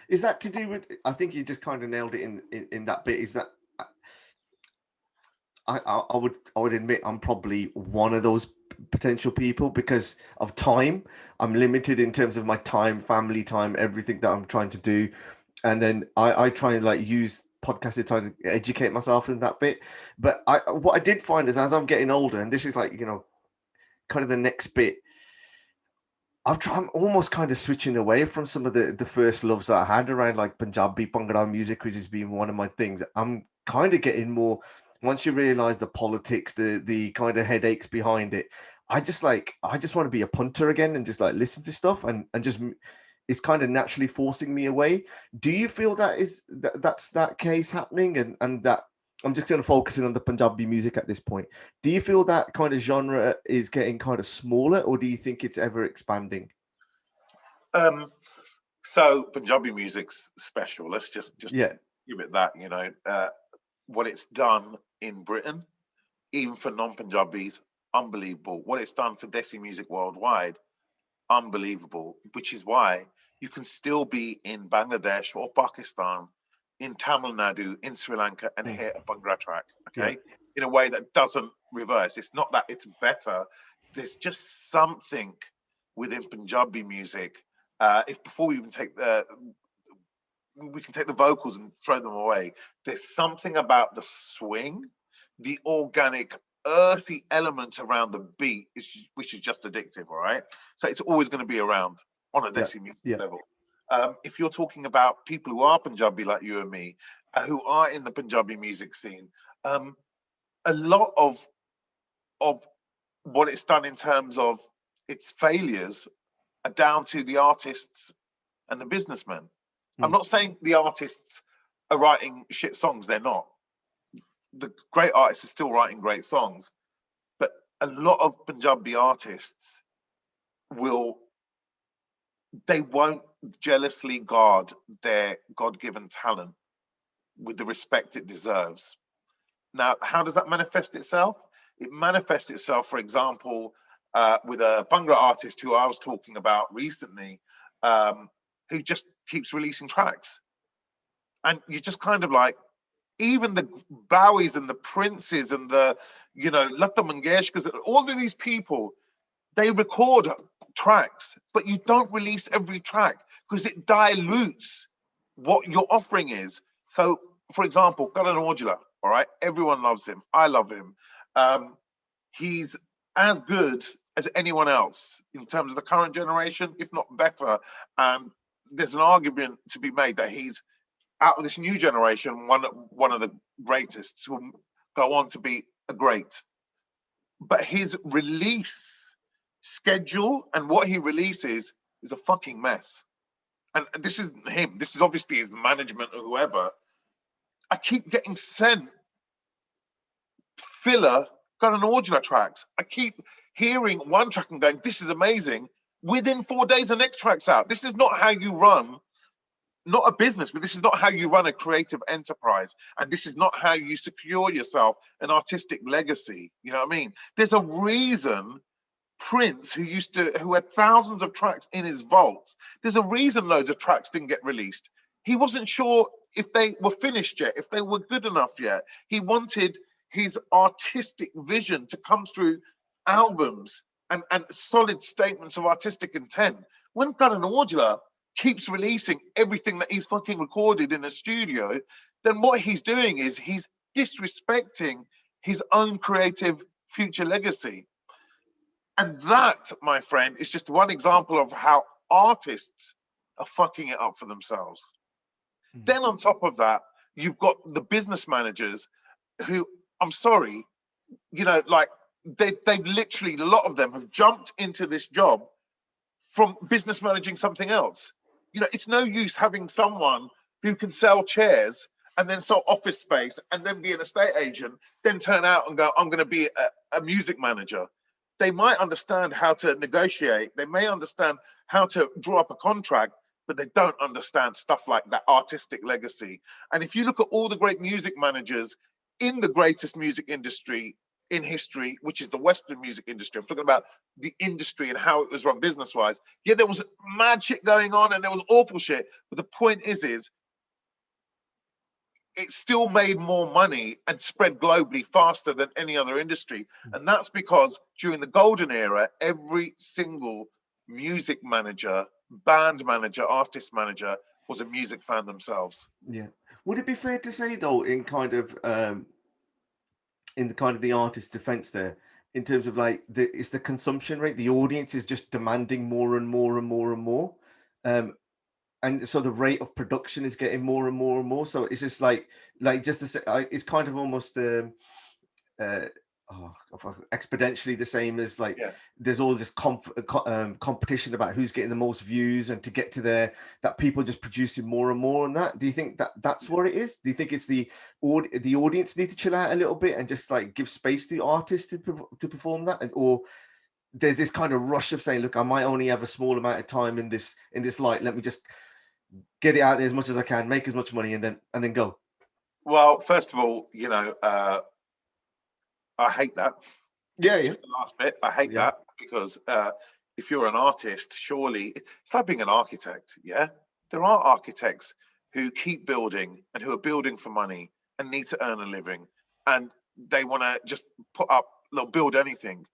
Is that to do with? I think you just kind of nailed it in that bit. Is that I would admit I'm probably one of those potential people because of time. I'm limited in terms of my time, family time, everything that I'm trying to do, and then I try and like use podcasts to try to educate myself in that bit. But what I did find is as I'm getting older, and this is like kind of the next bit. I'm almost kind of switching away from some of the first loves that I had around like Punjabi Bhangra music, which has been one of my things. I'm kind of getting more once you realize the politics, the kind of headaches behind it. I just want to be a punter again and just like listen to stuff and just it's kind of naturally forcing me away. Do you feel that's that case happening and that I'm just going to focus in on the Punjabi music at this point. Do you feel that kind of genre is getting kind of smaller, or do you think it's ever expanding? Um, so Punjabi music's special. Let's just Yeah, give it that. What it's done in Britain, even for non-Punjabis, unbelievable. What it's done for Desi music worldwide, unbelievable. Which is why you can still be in Bangladesh or Pakistan, in Tamil Nadu, in Sri Lanka, and mm, hear a Bhangra track. yeah, Okay, in a way that doesn't reverse. It's not that it's better. There's just something within Punjabi music. If before we even take the we can take the vocals and throw them away. There's something about the swing, the organic, earthy elements around the beat, which is just addictive, all right? So it's always going to be around on a yeah, Desi music yeah. level. If you're talking about people who are Punjabi like you and me, who are in the Punjabi music scene, um, a lot of what it's done in terms of its failures are down to the artists and the businessmen. I'm Mm, not saying the artists are writing shit songs, they're not. The great artists are still writing great songs, but a lot of Punjabi artists will they won't jealously guard their God-given talent with the respect it deserves. Now, how does that manifest itself? It manifests itself, for example, with a Bhangra artist who I was talking about recently, who just keeps releasing tracks. And you're just kind of like, even the Bowies and the Princes and the, Lata Mangeshkars, all of these people, they record tracks, but you don't release every track because it dilutes what your offering is. So, for example, Karan Aujla, all right, everyone loves him. I love him. Um, he's as good as anyone else in terms of the current generation, if not better. And there's an argument to be made that he's out of this new generation, one of the greatest who will go on to be a great. But his release schedule and what he releases is a fucking mess. And this isn't him. This is obviously his management or whoever. I keep getting sent filler Gun Aujla tracks. I keep hearing one track and going, "This is amazing." Within 4 days, the next track's out. This is not how you run not a business, but this is not how you run a creative enterprise. And this is not how you secure yourself an artistic legacy. You know what I mean? There's a reason Prince, who had thousands of tracks in his vaults, there's a reason loads of tracks didn't get released. He wasn't sure if they were finished yet, if they were good enough yet. He wanted his artistic vision to come through albums and solid statements of artistic intent. When Karan Aujla keeps releasing everything that he's fucking recorded in a studio, then what he's doing is he's disrespecting his own creative future legacy. And that, my friend, is just one example of how artists are fucking it up for themselves. mm. Then on top of that, you've got the business managers who, I'm sorry, like they've literally, a lot of them have jumped into this job from business managing something else. It's no use having someone who can sell chairs and then sell office space and then be an estate agent, then turn out and go, I'm going to be a music manager. They might understand how to negotiate. They may understand how to draw up a contract, but they don't understand stuff like that artistic legacy. And if you look at all the great music managers in the greatest music industry in history, which is the Western music industry. I'm talking about the industry and how it was run business-wise. Yeah, there was mad shit going on and there was awful shit. But the point is it still made more money and spread globally faster than any other industry. And that's because during the golden era, every single music manager, band manager, artist manager was a music fan themselves. Yeah. Would it be fair to say though, in kind of in the kind of the artist's defense there, in terms of like it's the consumption rate, the audience is just demanding more and more and more and more. And so the rate of production is getting more and more and more. So it's just like just the it's kind of almost uh, exponentially the same as like there's all this competition about who's getting the most views, and to get to there, that people just producing more and more on that. Do you think that that's what it is? Do you think it's the audience need to chill out a little bit and just like give space to the artist to perform that, or there's this kind of rush of saying, look, I might only have a small amount of time in this light, let me just get it out there as much as I can, make as much money, and then go? Well, first of all, I hate that. Yeah. Just the last bit. I hate that because if you're an artist, surely it's like being an architect. Yeah, there are architects who keep building and who are building for money and need to earn a living, and they want to just they'll build anything.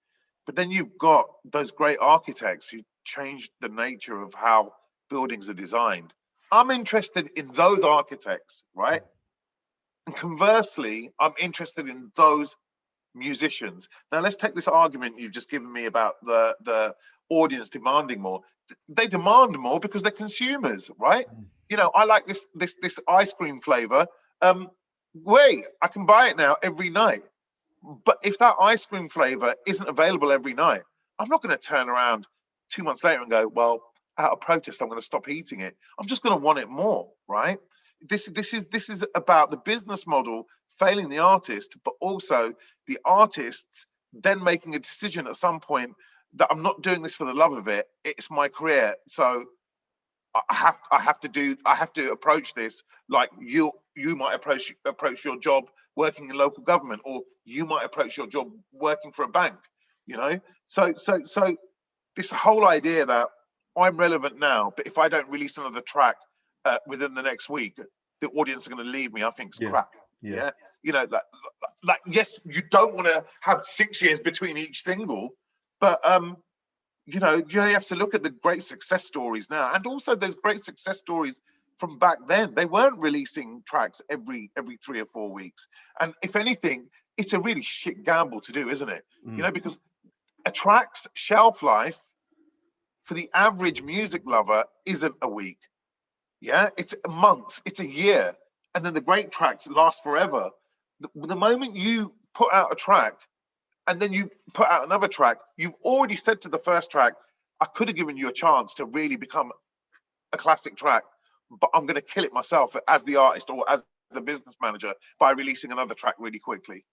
But then you've got those great architects who changed the nature of how buildings are designed. I'm interested in those architects, right? And conversely, I'm interested in those musicians. Now let's take this argument you've just given me about the audience demanding more. They demand more because they're consumers, right? I like this ice cream flavor. Wait, I can buy it now every night. But if that ice cream flavor isn't available every night, I'm not going to turn around 2 months later and go, well, out of protest, I'm going to stop eating it. I'm just going to want it more, right? This is about the business model failing the artist, but also the artists then making a decision at some point that I'm not doing this for the love of it. It's my career, so I have to approach this like you might approach your job working in local government, or you might approach your job working for a bank. So this whole idea that I'm relevant now, but if I don't release another track within the next week, the audience are going to leave me, I think is crap. Yeah. Like yes, you don't want to have 6 years between each single, but you have to look at the great success stories now, and also those great success stories from back then. They weren't releasing tracks every 3 or 4 weeks, and if anything, it's a really shit gamble to do, isn't it? Because a track's shelf life for the average music lover isn't a week. Yeah, it's months, it's a year, and then the great tracks last forever. The moment you put out a track and then you put out another track, you've already said to the first track, I could have given you a chance to really become a classic track, but I'm going to kill it myself as the artist or as the business manager by releasing another track really quickly.